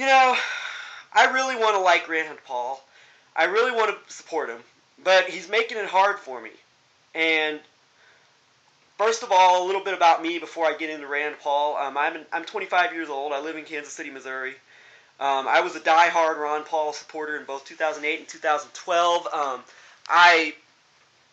You know, I really want to like Rand Paul. I really want to support him, but he's making it hard for me. And first of all, a little bit about me before I get into Rand Paul. I'm 25 years old. I live in Kansas City, Missouri. I was a die-hard Ron Paul supporter in both 2008 and 2012. I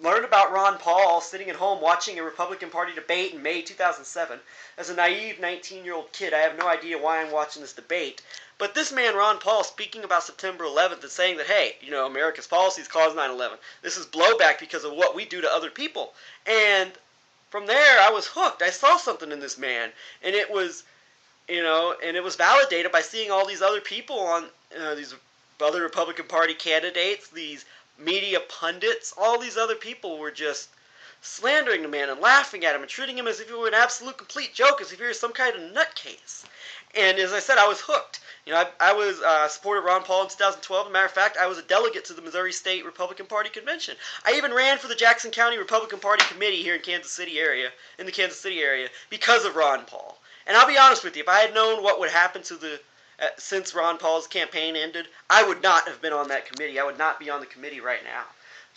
learned about Ron Paul sitting at home watching a Republican Party debate in May 2007. As a naive 19-year-old kid, I have no idea why I'm watching this debate. But this man, Ron Paul, speaking about September 11th and saying that, hey, America's policies caused 9/11. This is blowback because of what we do to other people. And from there, I was hooked. I saw something in this man. And it was and it was validated by seeing all these other people on these other Republican Party candidates, these media pundits, all these other people were just slandering the man and laughing at him and treating him as if he were an absolute complete joke, as if he were some kind of nutcase. And as I said, I was hooked. I was supported Ron Paul in 2012. As a matter of fact, I was a delegate to the Missouri State Republican Party Convention. I even ran for the Jackson County Republican Party Committee here in the Kansas City area, because of Ron Paul. And I'll be honest with you, if I had known what would happen to since Ron Paul's campaign ended, I would not have been on that committee. I would not be on the committee right now.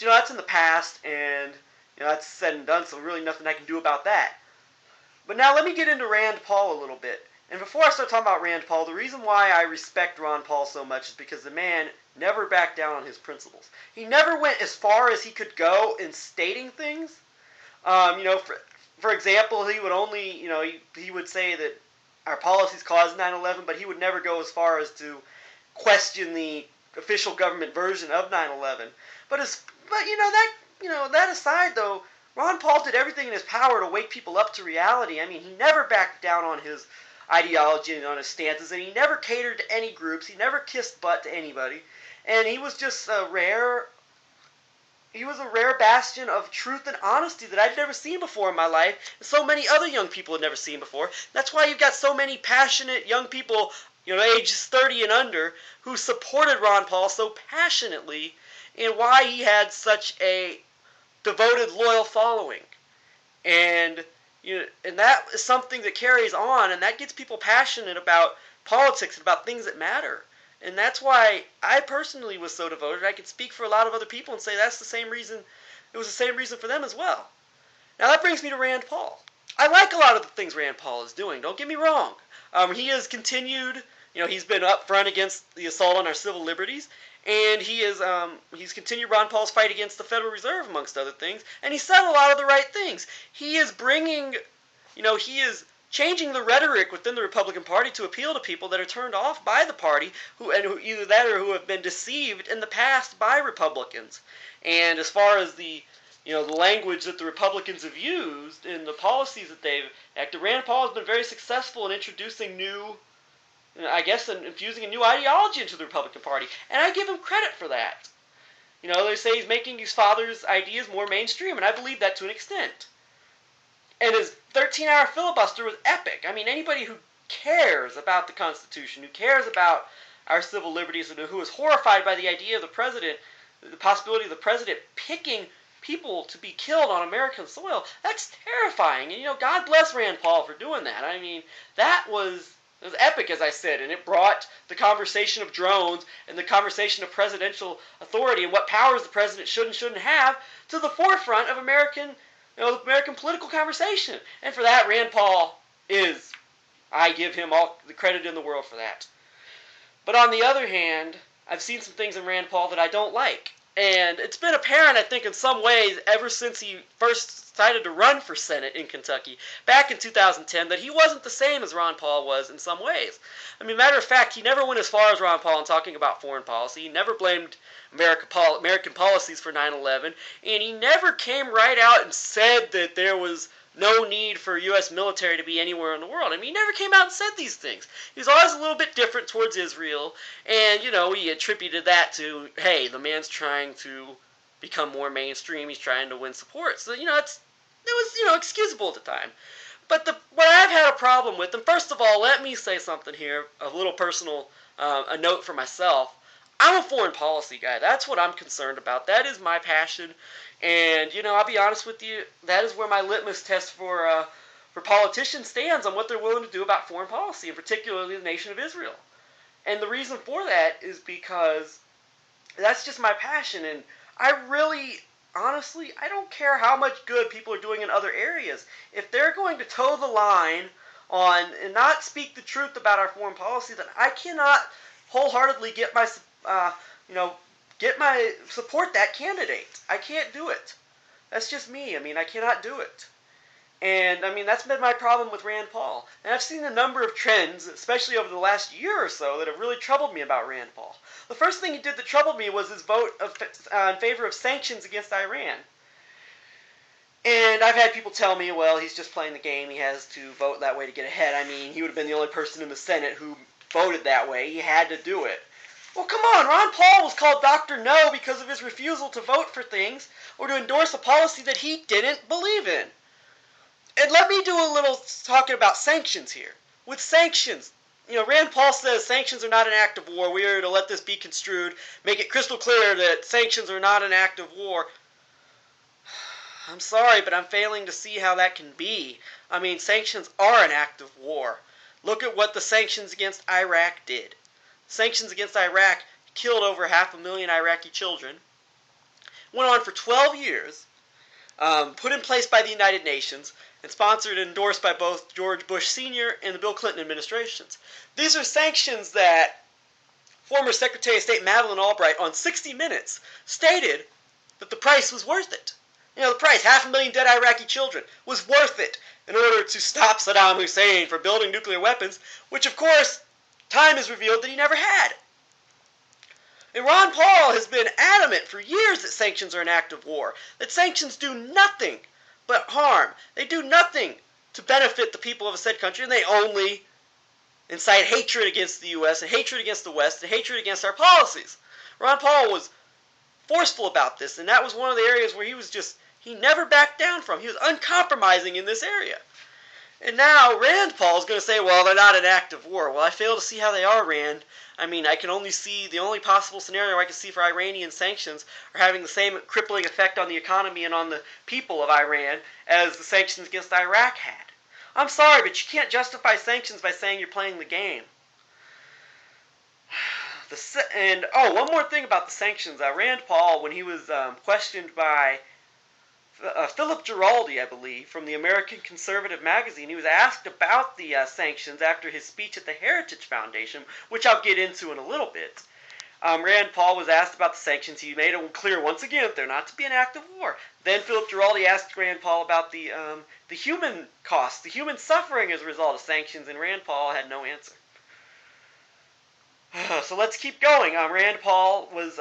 But, that's in the past, and that's said and done, so really nothing I can do about that. But now let me get into Rand Paul a little bit. And before I start talking about Rand Paul, the reason why I respect Ron Paul so much is because the man never backed down on his principles. He never went as far as he could go in stating things. For example, he would only, he would say that our policies caused 9/11, but he would never go as far as to question the official government version of 9/11. That aside though, Ron Paul did everything in his power to wake people up to reality. I mean, he never backed down on his ideology and on his stances, and he never catered to any groups. He never kissed butt to anybody, and he was just a rare bastion of truth and honesty that I'd never seen before in my life, and so many other young people had never seen before. That's why you've got so many passionate young people, ages 30 and under, who supported Ron Paul so passionately, and why he had such a devoted, loyal following. And and that is something that carries on, and that gets people passionate about politics and about things that matter. And that's why I personally was so devoted. I could speak for a lot of other people and say that's the same reason. It was the same reason for them as well. Now that brings me to Rand Paul. I like a lot of the things Rand Paul is doing. Don't get me wrong. He has continued. He's been up front against the assault on our civil liberties, and he's continued Ron Paul's fight against the Federal Reserve, amongst other things. And he said a lot of the right things. He is bringing, he is changing the rhetoric within the Republican Party to appeal to people that are turned off by the party, who either that or who have been deceived in the past by Republicans. And as far as the language that the Republicans have used and the policies that they've acted, Rand Paul has been very successful in introducing and infusing a new ideology into the Republican Party. And I give him credit for that. They say he's making his father's ideas more mainstream, and I believe that to an extent. And his 13-hour filibuster was epic. I mean, anybody who cares about the Constitution, who cares about our civil liberties, and who is horrified by the idea of the possibility of the president picking people to be killed on American soil, that's terrifying. And, God bless Rand Paul for doing that. I mean, it was epic, as I said, and it brought the conversation of drones and the conversation of presidential authority and what powers the president should and shouldn't have to the forefront of American political conversation. And for that, Rand Paul I give him all the credit in the world for that. But on the other hand, I've seen some things in Rand Paul that I don't like. And it's been apparent, I think, in some ways, ever since he first decided to run for Senate in Kentucky back in 2010, that he wasn't the same as Ron Paul was in some ways. I mean, matter of fact, he never went as far as Ron Paul in talking about foreign policy. He never blamed American policies for 9/11, and he never came right out and said that there was no need for U.S. military to be anywhere in the world. I mean, he never came out and said these things. He was always a little bit different towards Israel, and, he attributed that to, hey, the man's trying to become more mainstream. He's trying to win support. So, it was, excusable at the time. But what I've had a problem with, and first of all, let me say something here, a little personal, a note for myself. I'm a foreign policy guy. That's what I'm concerned about. That is my passion. And, I'll be honest with you, that is where my litmus test for politicians stands on what they're willing to do about foreign policy, and particularly the nation of Israel. And the reason for that is because that's just my passion. And I really, honestly, I don't care how much good people are doing in other areas. If they're going to toe the line on and not speak the truth about our foreign policy, then I cannot wholeheartedly uh, you know, get my support that candidate. I can't do it. That's just me. I mean, I cannot do it. And I mean, that's been my problem with Rand Paul. And I've seen a number of trends, especially over the last year or so, that have really troubled me about Rand Paul. The first thing he did that troubled me was his vote in favor of sanctions against Iran. And I've had people tell me, well, he's just playing the game. He has to vote that way to get ahead. I mean, he would have been the only person in the Senate who voted that way. He had to do it. Well, come on. Ron Paul was called Dr. No because of his refusal to vote for things or to endorse a policy that he didn't believe in. And let me do a little talking about sanctions here. With sanctions, Rand Paul says sanctions are not an act of war. We are to let this be construed, make it crystal clear that sanctions are not an act of war. I'm sorry, but I'm failing to see how that can be. I mean, sanctions are an act of war. Look at what the sanctions against Iraq did. Sanctions against Iraq killed over 500,000 Iraqi children. Went on for 12 years. Put in place by the United Nations, and sponsored and endorsed by both George Bush Sr. and the Bill Clinton administrations. These are sanctions that former Secretary of State Madeleine Albright on 60 Minutes stated that the price was worth it. The price, 500,000 dead Iraqi children, was worth it in order to stop Saddam Hussein from building nuclear weapons, which of course, time has revealed that he never had. And Ron Paul has been adamant for years that sanctions are an act of war, that sanctions do nothing but harm. They do nothing to benefit the people of a said country, and they only incite hatred against the U.S. and hatred against the West and hatred against our policies. Ron Paul was forceful about this, and that was one of the areas where he never backed down from. He was uncompromising in this area. And now Rand Paul is going to say, well, they're not an act of war. Well, I fail to see how they are, Rand. I mean, I can only see the only possible scenario I can see for Iranian sanctions are having the same crippling effect on the economy and on the people of Iran as the sanctions against Iraq had. I'm sorry, but you can't justify sanctions by saying you're playing the game. One more thing about the sanctions. Rand Paul, when he was questioned by Philip Giraldi, I believe, from the American Conservative magazine, he was asked about the sanctions after his speech at the Heritage Foundation, which I'll get into in a little bit. Rand Paul was asked about the sanctions. He made it clear once again that they're not to be an act of war. Then Philip Giraldi asked Rand Paul about the human costs, the human suffering as a result of sanctions, and Rand Paul had no answer. So let's keep going. Rand Paul was...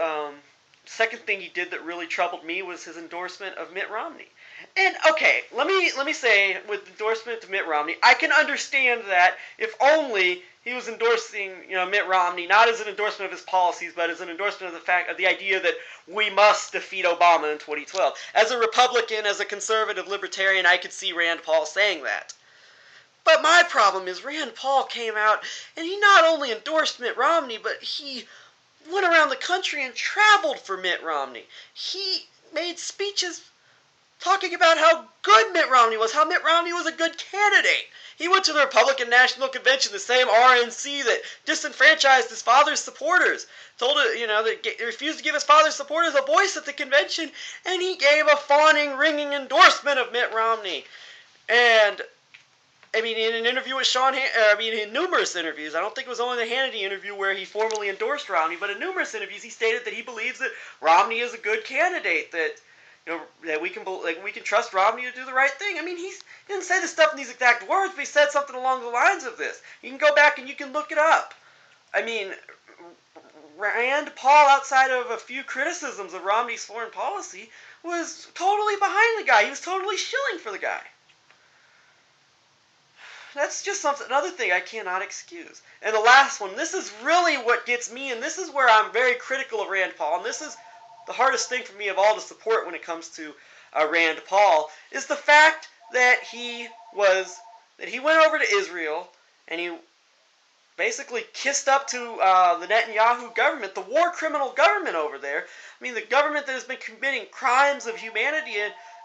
second thing he did that really troubled me was his endorsement of Mitt Romney. And okay, let me say, with endorsement to Mitt Romney, I can understand that if only he was endorsing Mitt Romney not as an endorsement of his policies, but as an endorsement of the idea that we must defeat Obama in 2012. As a Republican, as a conservative libertarian, I could see Rand Paul saying that. But my problem is Rand Paul came out and he not only endorsed Mitt Romney, but he went around the country and traveled for Mitt Romney. He made speeches talking about how good Mitt Romney was, how Mitt Romney was a good candidate. He went to the Republican National Convention, the same RNC that disenfranchised his father's supporters, told that refused to give his father's supporters a voice at the convention, and he gave a fawning, ringing endorsement of Mitt Romney. And I mean, in an interview with in numerous interviews, I don't think it was only the Hannity interview where he formally endorsed Romney, but in numerous interviews he stated that he believes that Romney is a good candidate, that that we can trust Romney to do the right thing. I mean, he didn't say this stuff in these exact words, but he said something along the lines of this. You can go back and you can look it up. I mean, Rand Paul, outside of a few criticisms of Romney's foreign policy, was totally behind the guy. He was totally shilling for the guy. That's just another thing I cannot excuse. And the last one, this is really what gets me, and this is where I'm very critical of Rand Paul, and this is the hardest thing for me of all to support when it comes to Rand Paul, is the fact that he went over to Israel and he basically kissed up to the Netanyahu government, the war criminal government over there. I mean, the government that has been committing crimes of humanity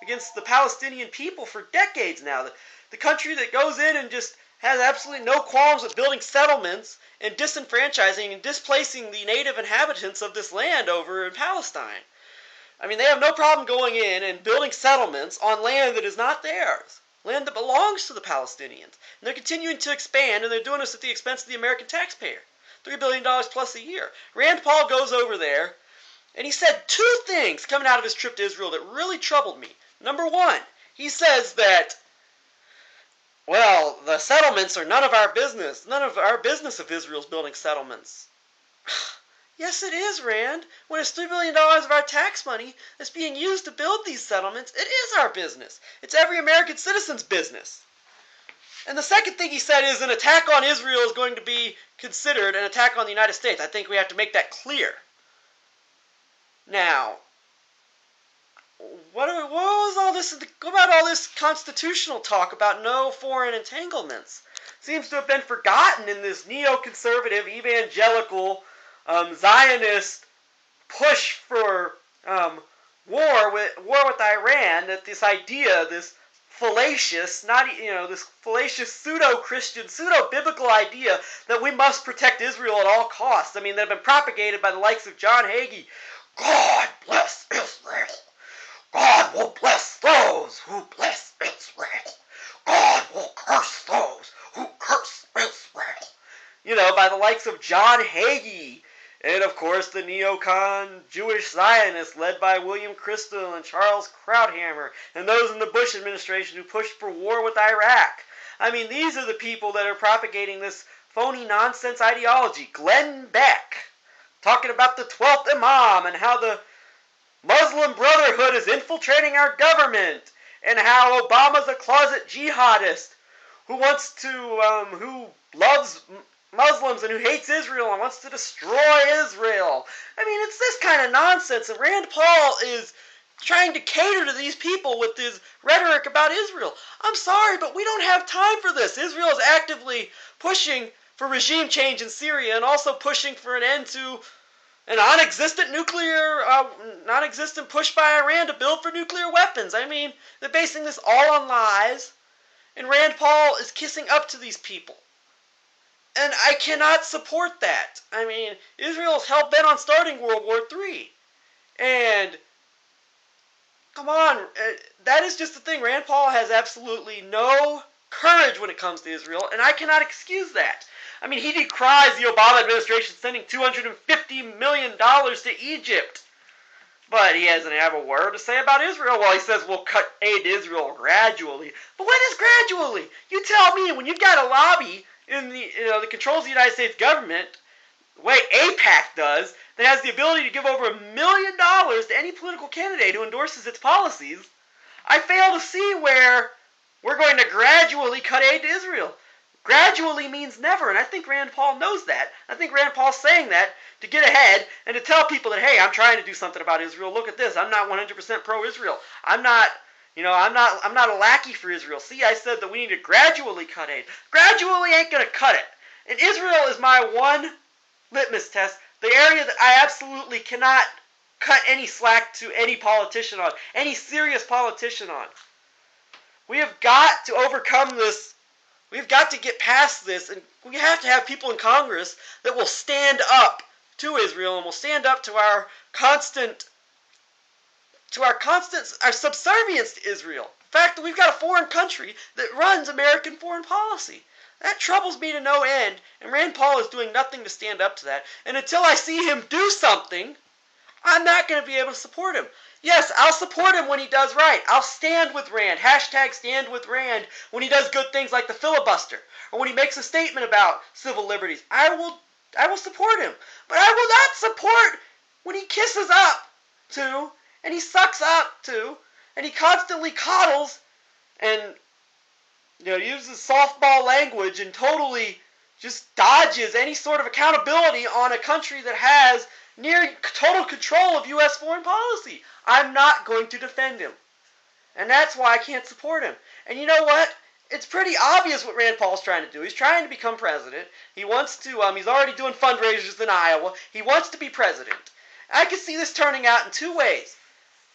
against the Palestinian people for decades now. The country that goes in and just has absolutely no qualms with building settlements and disenfranchising and displacing the native inhabitants of this land over in Palestine. I mean, they have no problem going in and building settlements on land that is not theirs, land that belongs to the Palestinians. And they're continuing to expand, and they're doing this at the expense of the American taxpayer. $3 billion plus a year. Rand Paul goes over there, and he said two things coming out of his trip to Israel that really troubled me. Number one, he says that, well, the settlements are none of our business. None of our business if Israel's building settlements. Yes, it is, Rand. When it's $3 billion of our tax money that's being used to build these settlements, it is our business. It's every American citizen's business. And the second thing he said is an attack on Israel is going to be considered an attack on the United States. I think we have to make that clear. Now, what was all this? What about all this constitutional talk about no foreign entanglements? Seems to have been forgotten in this neoconservative, evangelical, Zionist push for war with Iran. That this idea, this fallacious, this fallacious pseudo-Christian, pseudo-biblical idea that we must protect Israel at all costs. I mean, they've been propagated by the likes of John Hagee. God bless Israel. God will bless those who bless Israel. God will curse those who curse Israel. You know, by the likes of John Hagee. And, of course, the neocon Jewish Zionists led by William Kristol and Charles Krauthammer, and those in the Bush administration who pushed for war with Iraq. I mean, these are the people that are propagating this phony nonsense ideology. Glenn Beck, talking about the 12th Imam and how the Muslim Brotherhood is infiltrating our government, and how Obama's a closet jihadist who loves Muslims and who hates Israel and wants to destroy Israel. I mean, it's this kind of nonsense, and Rand Paul is trying to cater to these people with his rhetoric about Israel. I'm sorry, but we don't have time for this. Israel is actively pushing for regime change in Syria and also pushing for an end to a non-existent push by Iran to build for nuclear weapons. I mean, they're basing this all on lies, and Rand Paul is kissing up to these people. And I cannot support that. I mean, Israel's hell-bent on starting World War III. And, come on, that is just the thing. Rand Paul has absolutely no courage when it comes to Israel, and I cannot excuse that. I mean, he decries the Obama administration sending $250 million to Egypt. But he doesn't have a word to say about Israel. Well, he says we'll cut aid to Israel gradually. But what is gradually? You tell me, when you've got a lobby in that controls the United States government, the way AIPAC does, that has the ability to give over $1 million to any political candidate who endorses its policies, I fail to see where we're going to gradually cut aid to Israel. Gradually means never, and I think Rand Paul knows that. I think Rand Paul's saying that to get ahead and to tell people that, hey, I'm trying to do something about Israel. Look at this. I'm not 100% pro-Israel. I'm not a lackey for Israel. See, I said that we need to gradually cut aid. Gradually ain't going to cut it. And Israel is my one litmus test, the area that I absolutely cannot cut any slack to any politician on, any serious politician on. We have got to overcome this. We've got to get past this, and we have to have people in Congress that will stand up to Israel and will stand up to our subservience to Israel. The fact that we've got a foreign country that runs American foreign policy. That troubles me to no end, and Rand Paul is doing nothing to stand up to that. And until I see him do something, I'm not going to be able to support him. Yes, I'll support him when he does right. I'll stand with Rand. #stand with Rand when he does good things like the filibuster, or when he makes a statement about civil liberties. I will support him. But I will not support when he kisses up to, and he sucks up to, and he constantly coddles and uses softball language and totally just dodges any sort of accountability on a country that has near total control of U.S. foreign policy. I'm not going to defend him. And that's why I can't support him. And you know what? It's pretty obvious what Rand Paul's trying to do. He's trying to become president. He wants to, he's already doing fundraisers in Iowa. He wants to be president. I can see this turning out in two ways.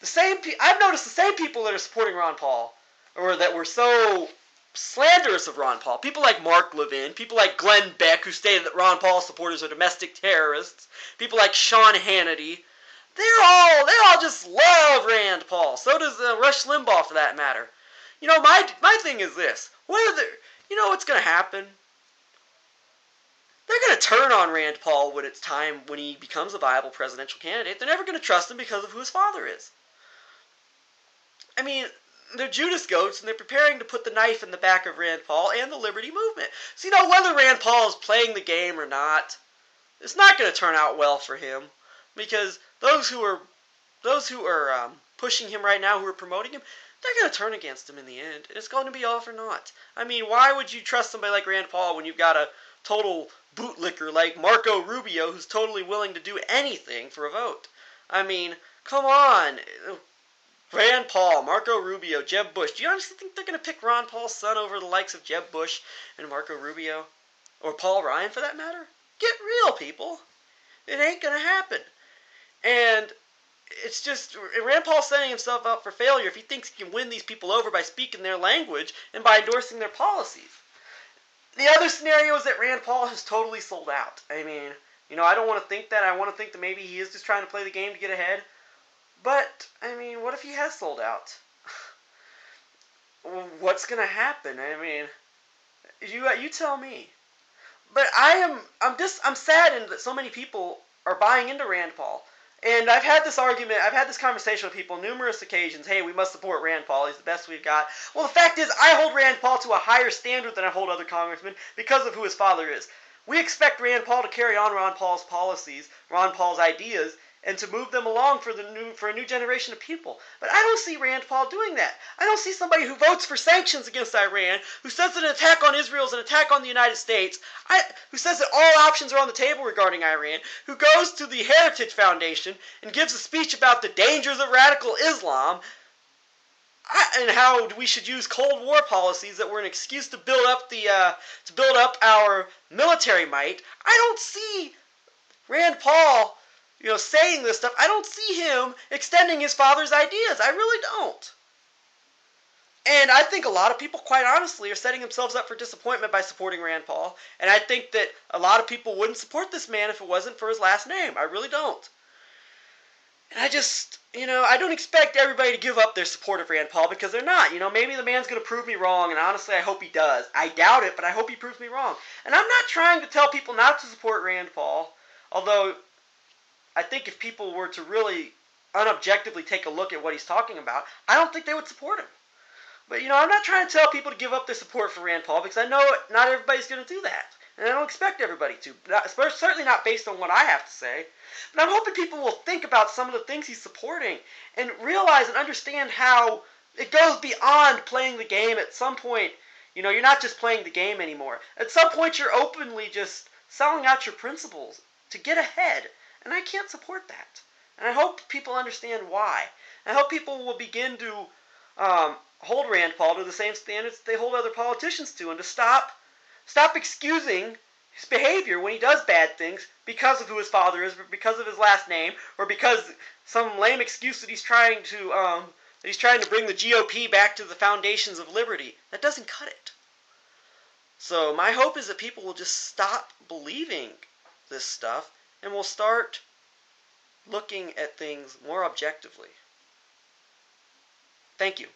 I've noticed the same people that are supporting Ron Paul, or that were so slanderous of Ron Paul. People like Mark Levin, people like Glenn Beck, who stated that Ron Paul supporters are domestic terrorists, people like Sean Hannity. They all just love Rand Paul. So does Rush Limbaugh, for that matter. My thing is this: what's going to happen? They're going to turn on Rand Paul when it's time, when he becomes a viable presidential candidate. They're never going to trust him because of who his father is. I mean, they're Judas goats, and they're preparing to put the knife in the back of Rand Paul and the Liberty Movement. So, whether Rand Paul is playing the game or not, it's not going to turn out well for him, because those who are pushing him right now, who are promoting him, they're going to turn against him in the end, and it's going to be all for naught. I mean, why would you trust somebody like Rand Paul when you've got a total bootlicker like Marco Rubio, who's totally willing to do anything for a vote? I mean, come on. Rand Paul, Marco Rubio, Jeb Bush. Do you honestly think they're going to pick Ron Paul's son over the likes of Jeb Bush and Marco Rubio? Or Paul Ryan, for that matter? Get real, people. It ain't going to happen. And it's just, Rand Paul's setting himself up for failure if he thinks he can win these people over by speaking their language and by endorsing their policies. The other scenario is that Rand Paul has totally sold out. I mean, I don't want to think that. I want to think that maybe he is just trying to play the game to get ahead. But, I mean, what if he has sold out? What's going to happen? I mean, you tell me. But I'm saddened that so many people are buying into Rand Paul. And I've had this conversation with people on numerous occasions. Hey, we must support Rand Paul. He's the best we've got. Well, the fact is, I hold Rand Paul to a higher standard than I hold other congressmen because of who his father is. We expect Rand Paul to carry on Ron Paul's policies, Ron Paul's ideas, and to move them along for a new generation of people. But I don't see Rand Paul doing that. I don't see somebody who votes for sanctions against Iran, who says that an attack on Israel is an attack on the United States, who says that all options are on the table regarding Iran, who goes to the Heritage Foundation and gives a speech about the dangers of radical Islam, and how we should use Cold War policies that were an excuse to build up our military might. I don't see Rand Paul saying this stuff. I don't see him extending his father's ideas. I really don't. And I think a lot of people, quite honestly, are setting themselves up for disappointment by supporting Rand Paul. And I think that a lot of people wouldn't support this man if it wasn't for his last name. I really don't. And I don't expect everybody to give up their support of Rand Paul, because they're not. Maybe the man's going to prove me wrong, and honestly, I hope he does. I doubt it, but I hope he proves me wrong. And I'm not trying to tell people not to support Rand Paul, although I think if people were to really unobjectively take a look at what he's talking about, I don't think they would support him. But, I'm not trying to tell people to give up their support for Rand Paul, because I know not everybody's going to do that. And I don't expect everybody to. Certainly not based on what I have to say. But I'm hoping people will think about some of the things he's supporting and realize and understand how it goes beyond playing the game. At some point, you're not just playing the game anymore. At some point, you're openly just selling out your principles to get ahead. And I can't support that. And I hope people understand why. I hope people will begin to hold Rand Paul to the same standards they hold other politicians to, and to stop excusing his behavior when he does bad things because of who his father is, because of his last name, or because some lame excuse that he's trying to bring the GOP back to the foundations of liberty. That doesn't cut it. So my hope is that people will just stop believing this stuff, and we'll start looking at things more objectively. Thank you.